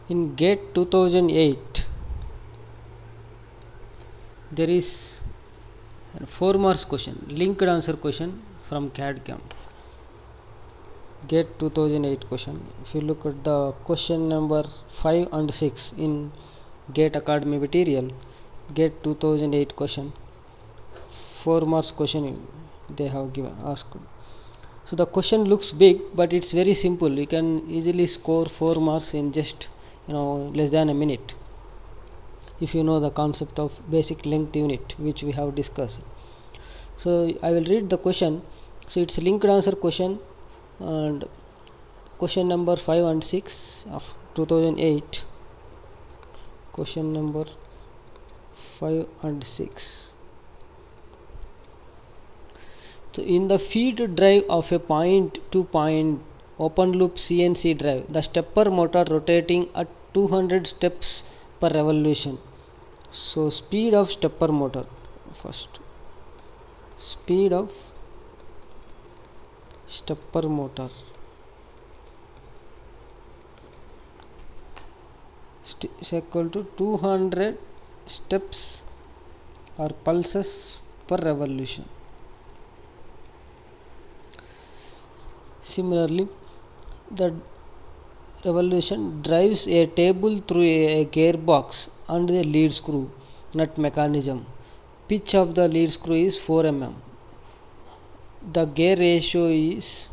In GATE 2008 there is a 4 marks question, linked answer question from CAD CAM. GATE 2008 question. If you look at the question number 5 and 6 in GATE Academy material, GATE 2008 question, 4 marks question they have given asked. So the question looks big, but it's very simple. You can easily score 4 marks in just less than a minute, if you know the concept of basic length unit which we have discussed. So I will read the question. So it's a linked answer question, and question number 5 and 6 of 2008. Question number 5 and 6. So in the feed drive of a point to point open loop CNC drive, the stepper motor rotating at 200 steps per revolution. So speed of stepper motor, first speed of stepper motor is equal to 200 steps or pulses per revolution. Similarly, the revolution drives a table through a gearbox and the lead screw nut mechanism. Pitch of the lead screw is 4 mm. The gear ratio is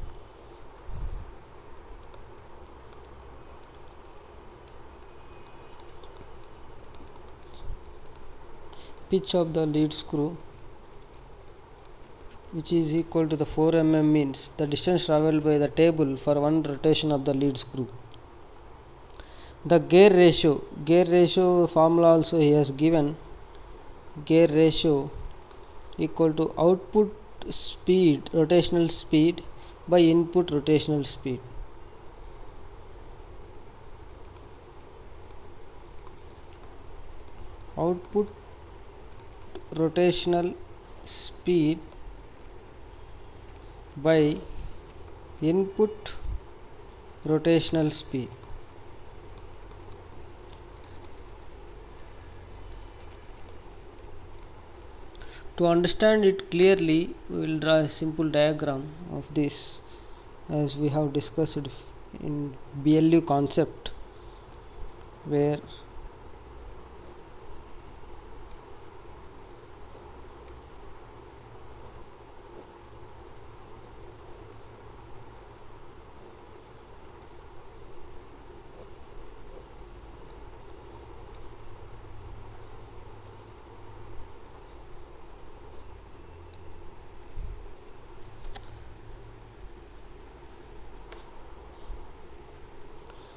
pitch of the lead screw, which is equal to the 4 mm, means the distance traveled by the table for one rotation of the lead screw. The gear ratio formula also he has given. Gear ratio equal to output speed, rotational speed, by input rotational speed. Output rotational speed by input rotational speed. To understand it clearly, we will draw a simple diagram of this, as we have discussed in BLU concept, where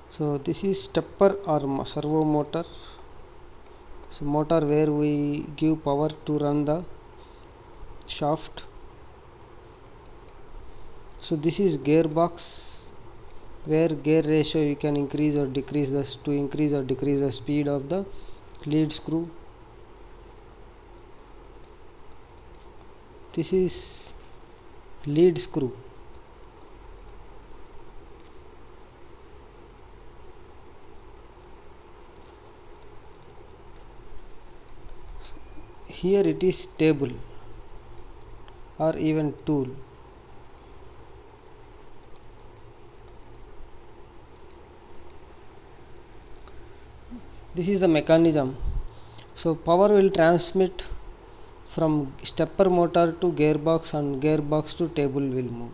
so this is stepper or servo motor. So motor where we give power to run the shaft. So this is gearbox, where gear ratio you can increase or decrease the speed of the lead screw. This is lead screw. Here it is table or even tool. This is the mechanism. So power will transmit from stepper motor to gearbox, and gearbox to table will move.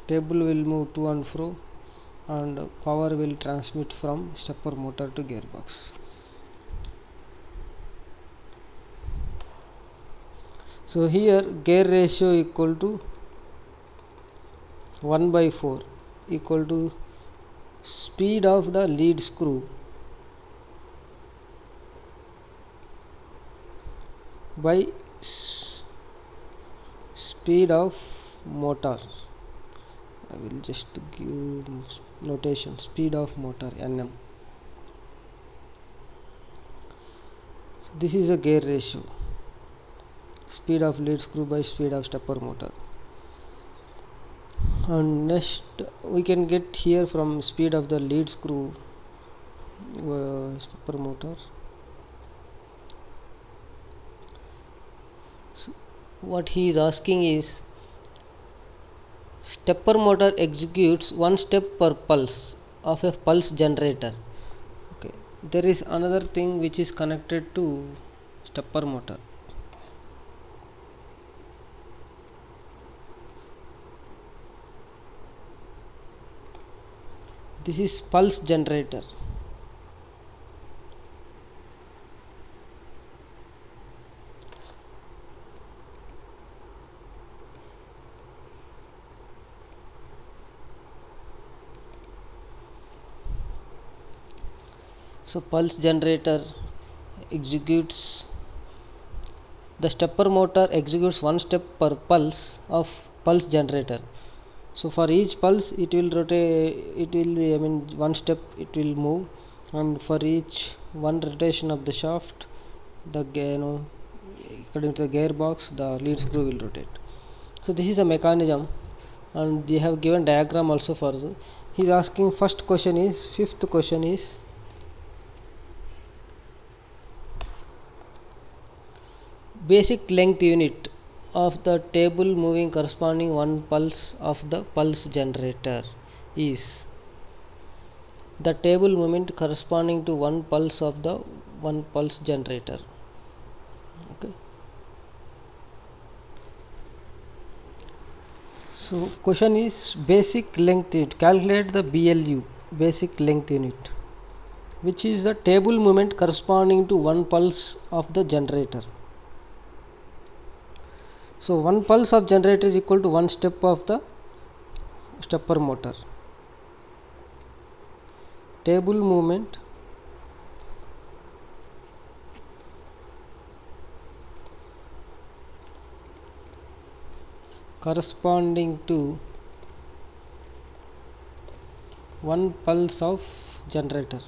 Table will move to and fro, and power will transmit from stepper motor to gearbox. So here gear ratio equal to 1 by 4 equal to speed of the lead screw by speed of motor. I will just give notation, speed of motor Nm. So this is a gear ratio, speed of lead screw by speed of stepper motor. And next we can get here from speed of the lead screw stepper motor. So what he is asking is, stepper motor executes one step per pulse of a pulse generator. Okay, there is another thing which is connected to stepper motor. This is pulse generator. So pulse generator executes, the stepper motor executes one step per pulse of pulse generator. So for each pulse it will rotate, it will be, one step it will move, and for each one rotation of the shaft, the according to the gearbox, the lead screw will rotate. So this is a mechanism, and they have given diagram also for this. He is asking, fifth question is, basic length unit of the table moving corresponding one pulse of the pulse generator is the table movement corresponding to one pulse of the one pulse generator. Okay, so question is basic length unit. Calculate the BLU, basic length unit, which is the table movement corresponding to one pulse of the generator. So one pulse of generator is equal to one step of the stepper motor. Table movement corresponding to one pulse of generator.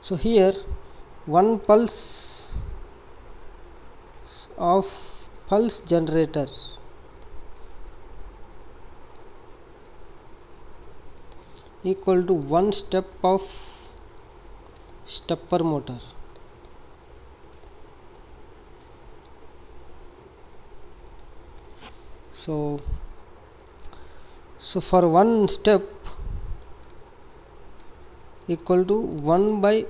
So here one pulse of pulse generator equal to one step of stepper motor. So for one step equal to 1 by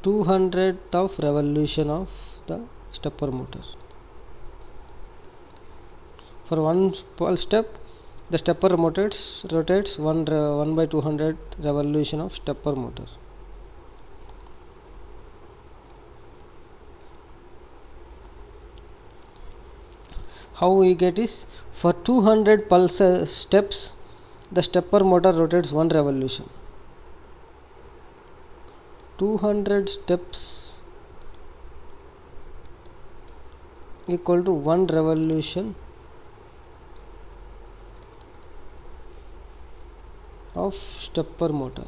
200th of revolution of the stepper motor. For one step, the stepper rotates 1 by 200 revolution of stepper motor. How we get is, for 200 pulse steps, the stepper motor rotates 1 revolution. 200 steps equal to 1 revolution of stepper motor.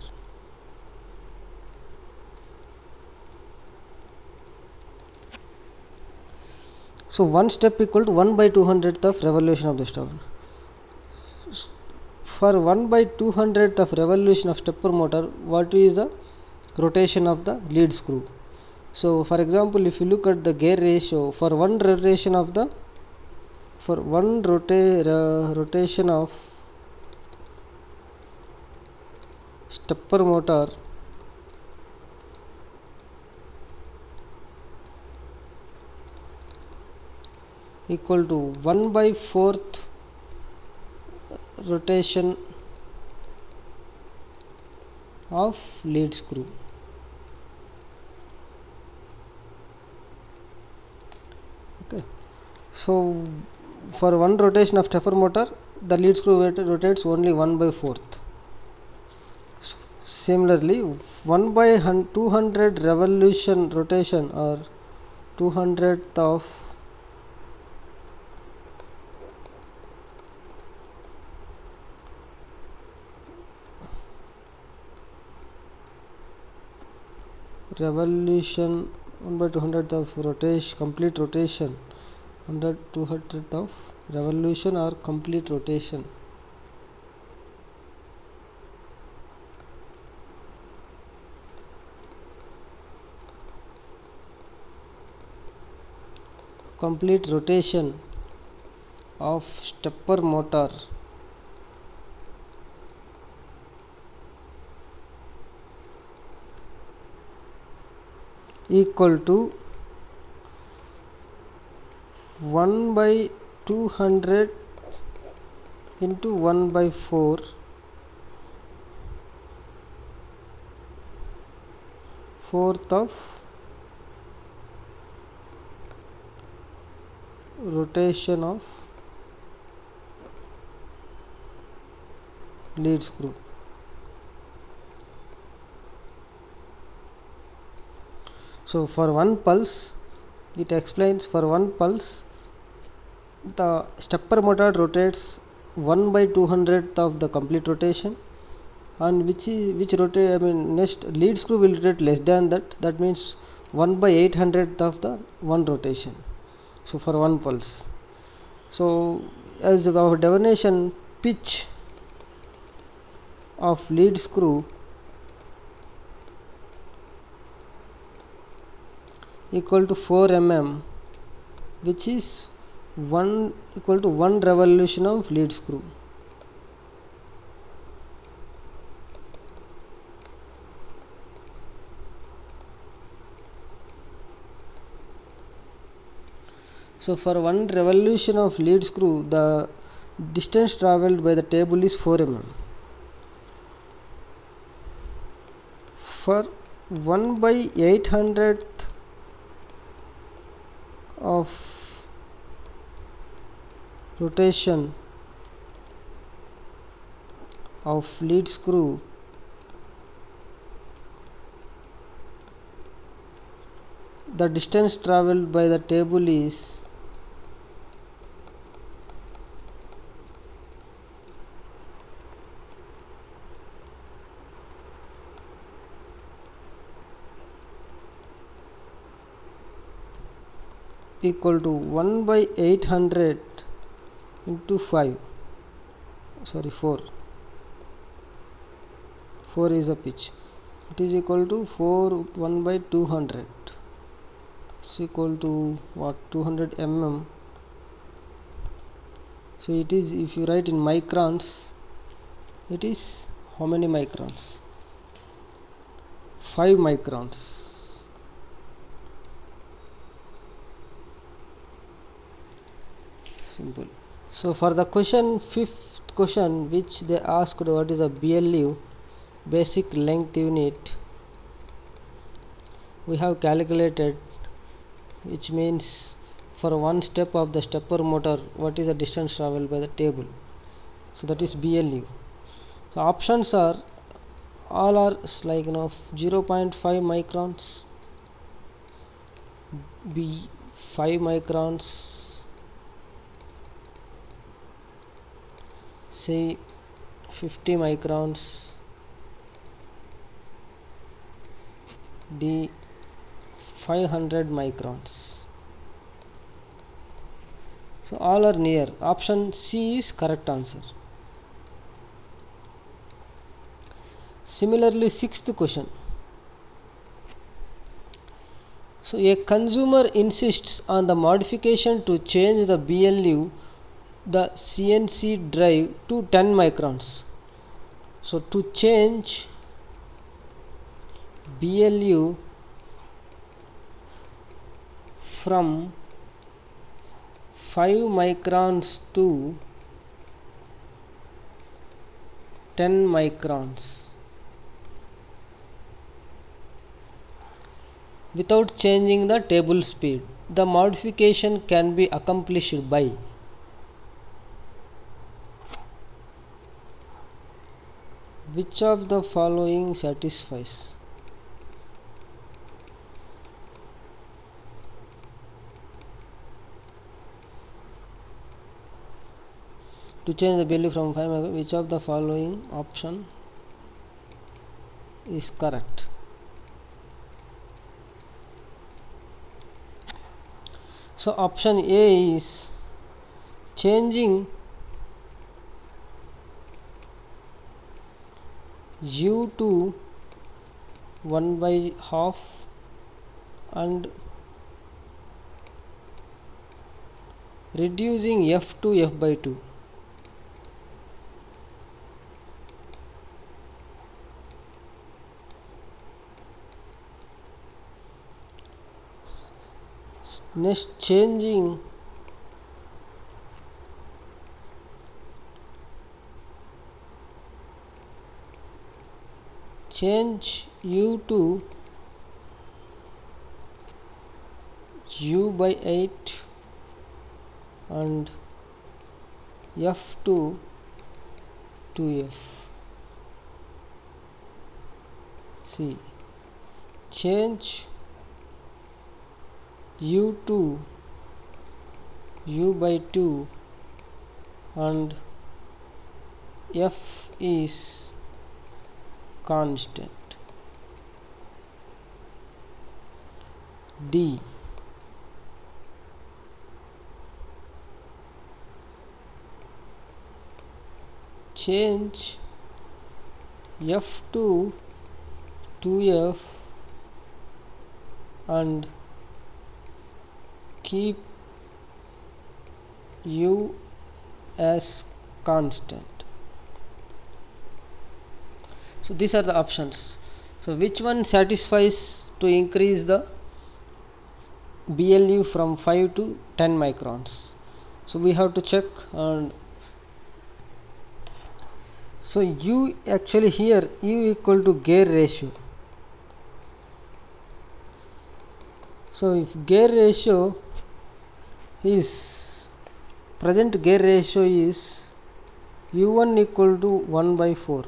So one step equal to 1 by 200th of revolution of the stepper. For 1 by 200th of revolution of stepper motor, what is the rotation of the lead screw? So for example, if you look at the gear ratio, for one rotation of the rotation of stepper motor equal to 1 by 4th rotation of lead screw. Okay, so for one rotation of stepper motor, the lead screw rotates only 1 by 4th. Similarly, 1 by 200 revolution rotation, or 200th of revolution 1 by 200th of rotation, complete rotation, 100 200th of revolution or complete rotation. Complete rotation of stepper motor equal to 1 by 200 into 1 by 4 fourth of rotation of lead screw. So for one pulse, it explains, for one pulse the stepper motor rotates 1 by 200th of the complete rotation, and which rotate, I mean next lead screw will rotate less than that, that means 1 by 800th of the one rotation. So for one pulse, so as our definition, pitch of lead screw equal to 4 mm, which is 1 equal to 1 revolution of lead screw. So for 1 revolution of lead screw, the distance travelled by the table is 4 mm. For 1 by 800th of rotation of lead screw, the distance travelled by the table is equal to 1 by 800 into 5, sorry 4 is a pitch, it is equal to 1 by 200, it's equal to what, 200 mm. So it is, if you write in microns, it is how many microns? 5 microns. Simple. So for the question, fifth question, which they asked what is a BLU, basic length unit, we have calculated, which means for one step of the stepper motor what is the distance travelled by the table, so that is BLU. So options are, all are like 0.5 microns, B 5 microns, say 50 microns, D 500 microns. So all are near. Option C is correct answer. Similarly, sixth question. So a consumer insists on the modification to change the BLU, the CNC drive, to 10 microns. So to change BLU from 5 microns to 10 microns without changing the table speed, the modification can be accomplished by which of the following satisfies? To change the value from 5 microns, which of the following option is correct? So option A is changing u to 1 by half and reducing f to f by 2. Next, change u to u by 8 and f to 2f. See, change u to u by 2 and f is constant. D, change f to 2f and keep u as constant. So these are the options. So which one satisfies to increase the BLU from 5 to 10 microns? So we have to check. And so u, actually here u equal to gear ratio. So if gear ratio is present, gear ratio is u1 equal to 1 by 4,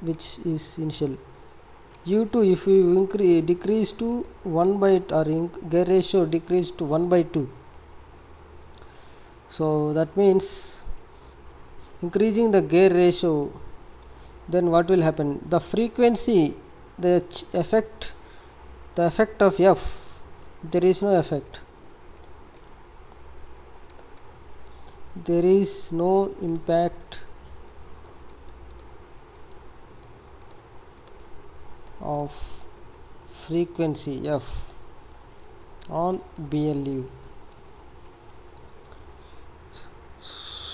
which is initial. u2, if we decrease to 1 by, or gear ratio decrease to 1 by 2, so that means increasing the gear ratio, then what will happen? The frequency, the effect of f, there is no effect. There is no impact of frequency f on BLU.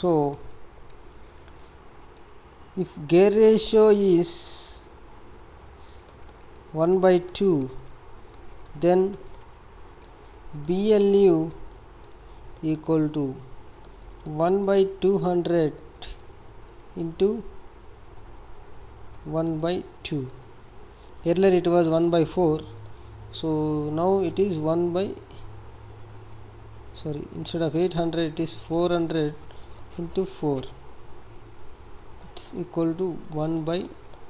So if gear ratio is 1 by 2, then BLU equal to 1 by 200 into 1 by 2. Earlier it was 1 by 4, so now it is 1 by, sorry, instead of 800 it is 400 into 4. It's equal to 1 by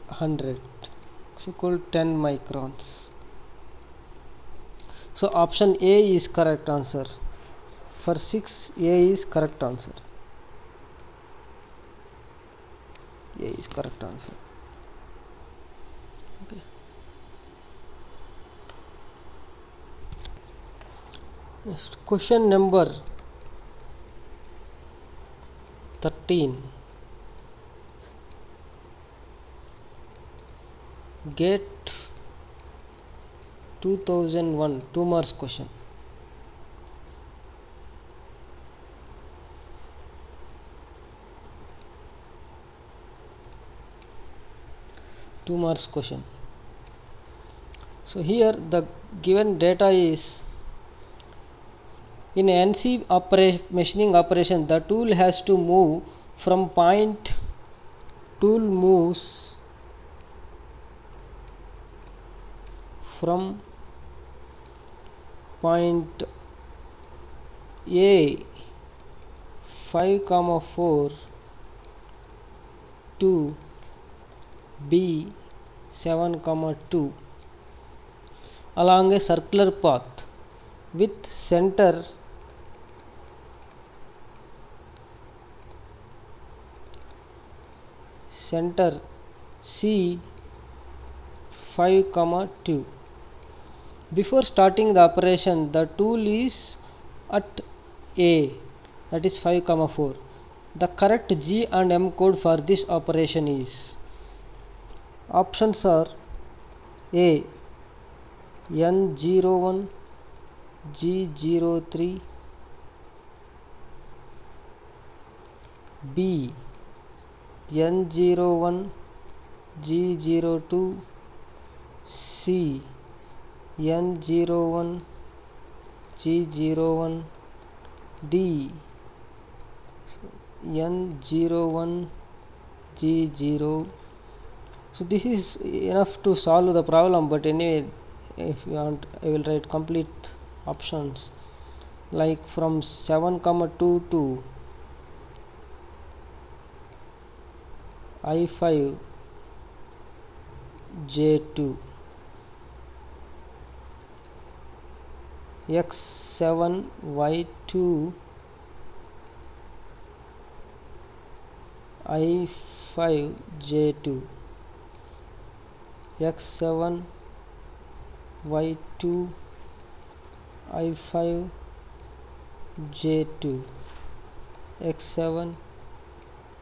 100. It's equal to 10 microns. So option A is correct answer. For 6, A is correct answer. A is correct answer. Okay. Next, question number 13. Get 2001 2 marks question. Two marks question. So here the given data is, in NC machining operation, the tool has to move from point, tool moves from point A 5,4 to B 7,2 along a circular path with center C 5,2. Before starting the operation, the tool is at A, that is 5 comma 4. The correct G and M code for this operation is, options are A N01, G03, B N01, G02, C N01, G01, D N01, G0. So this is enough to solve the problem, but anyway, if you want, I will write complete options, like from 7 comma 2 to I5 J2, X7 Y2 I5 J2, X7 Y2 I5 J2, X7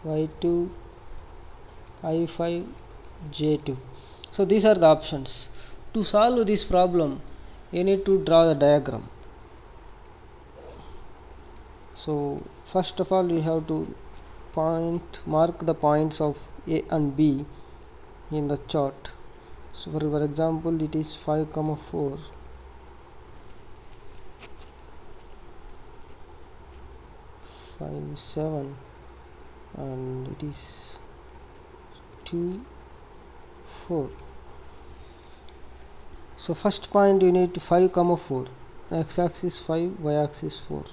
Y2 I5 J2. So these are the options. To solve this problem, you need to draw the diagram. So first of all, you have to mark the points of A and B in the chart. So for example, it is 5 comma 4, 5 7, and it is 2 4. So first point, you need to 5 comma 4, x-axis 5, y-axis 4.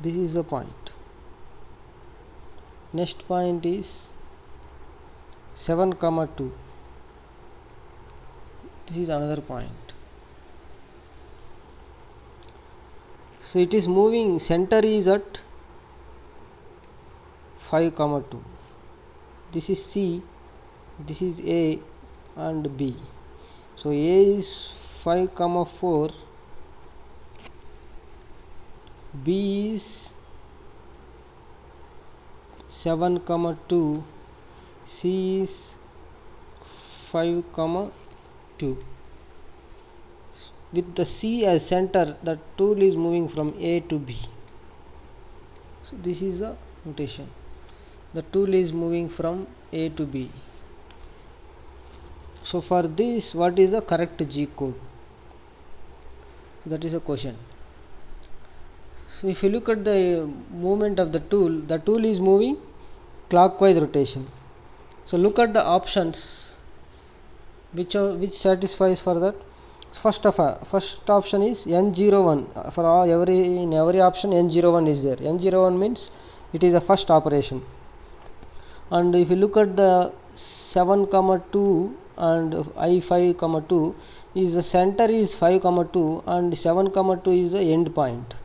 This is the point. Next point is 7 comma 2. This is another point. So it is moving, center is at 5 comma 2. This is C, this is A and B. So A is 5 comma 4, B is 7 comma 2, C is 5 comma 2. With the C as center, the tool is moving from A to B. So this is the notation. The tool is moving from A to B. So for this, what is the correct G code? So that is a question. So if you look at the movement of the tool is moving clockwise rotation. So look at the options which satisfies for that. First option is N01. For in every option N01 is there. N01 means it is the first operation. And if you look at the 7 comma 2 and I5 comma 2, is the center is 5 comma 2 and 7 comma 2 is the end point.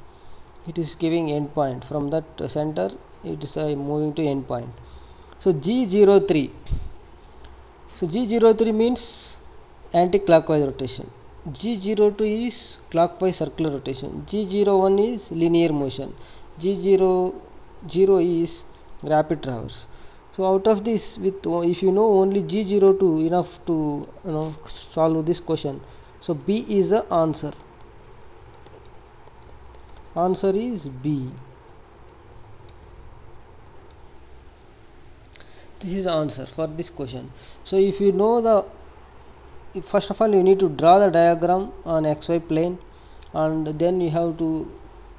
It is giving end point. From that center it is moving to end point. So G03. So G03 means anti-clockwise rotation. G02 is clockwise circular rotation. G01 is linear motion. G00 is rapid traverse. So out of this, if you know only G02 enough to solve this question. So B is the answer. Answer is B. This is the answer for this question. So if you know first of all, you need to draw the diagram on XY plane, and then you have to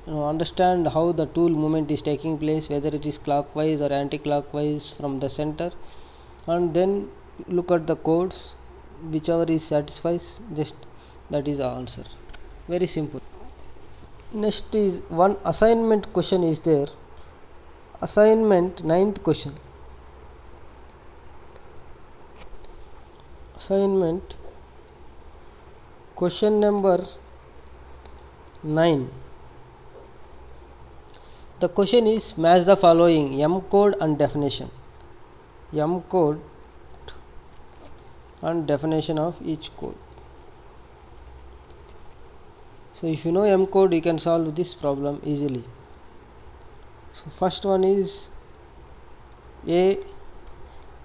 understand how the tool movement is taking place, whether it is clockwise or anti-clockwise from the center, and then look at the codes, whichever is satisfies, just that is the answer. Very simple. Next is one assignment question is there. Assignment 9th question. Assignment question number 9. The question is match the following M code and definition. M code and definition of each code. So if you know M code, you can solve this problem easily. So first one is A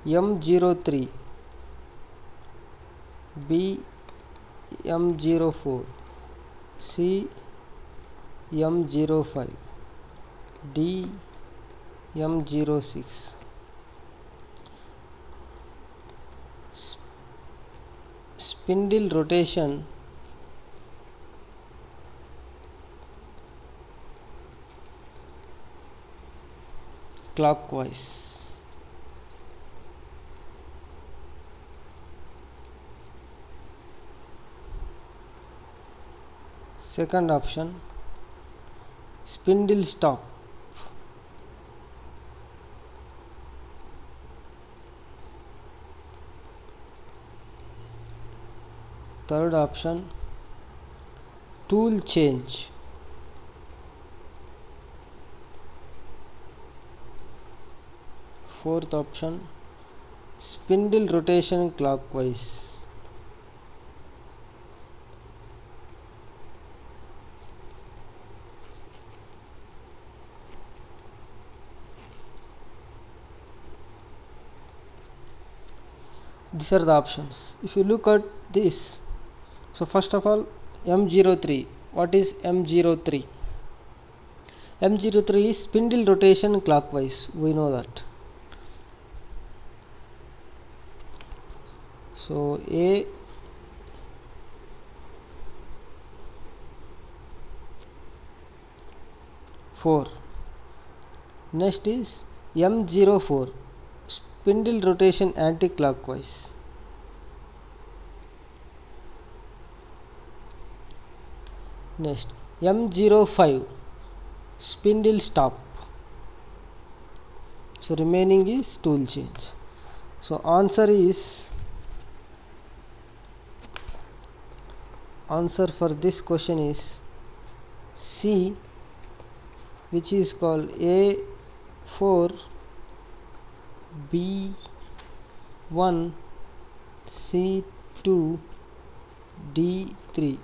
M03, B M04, C M05, D M06. Spindle rotation clockwise. Second option, spindle stop. Third option, tool change. Fourth option, spindle rotation clockwise. These are the options. If you look at this, so first of all, M03. What is M03? M03 is spindle rotation clockwise. We know that. So A four. Next is M04, spindle rotation anti-clockwise. Next M05, spindle stop. So remaining is tool change. So answer for this question is C, which is called A4, B1, C2, D3.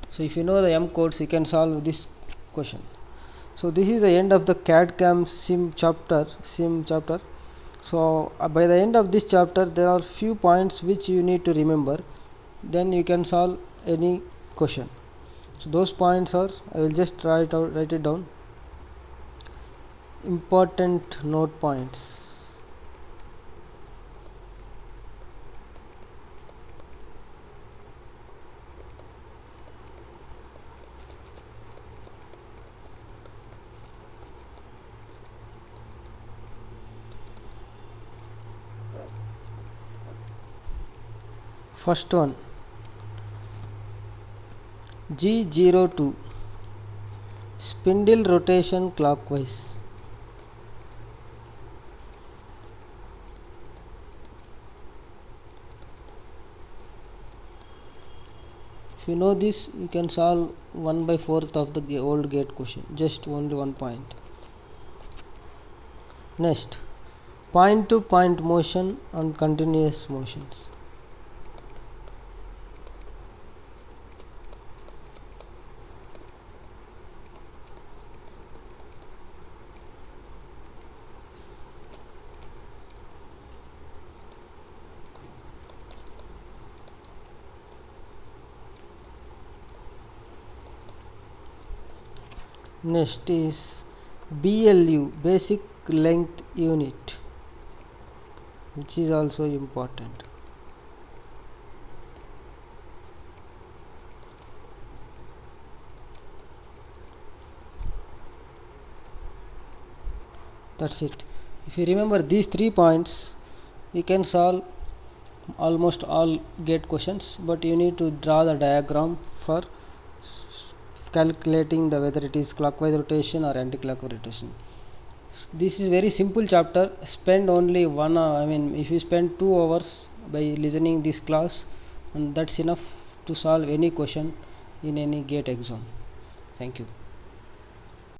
So if you know the M codes, you can solve this question. So this is the end of the CAD CAM sim chapter. So by the end of this chapter, there are few points which you need to remember. Then you can solve any question. So those points are, I will just write it down. Important note points. First one, G02, spindle rotation clockwise. If you know this, you can solve 1/4 of the old gate question, just only 1 point. Next, point to point motion and continuous motions. Next is BLU, basic length unit, which is also important. That's it. If you remember these 3 points, we can solve almost all gate questions, but you need to draw the diagram for calculating whether it is clockwise rotation or anti-clockwise rotation. This is very simple chapter. Spend only if you spend 2 hours by listening this class, and that's enough to solve any question in any gate exam. Thank you.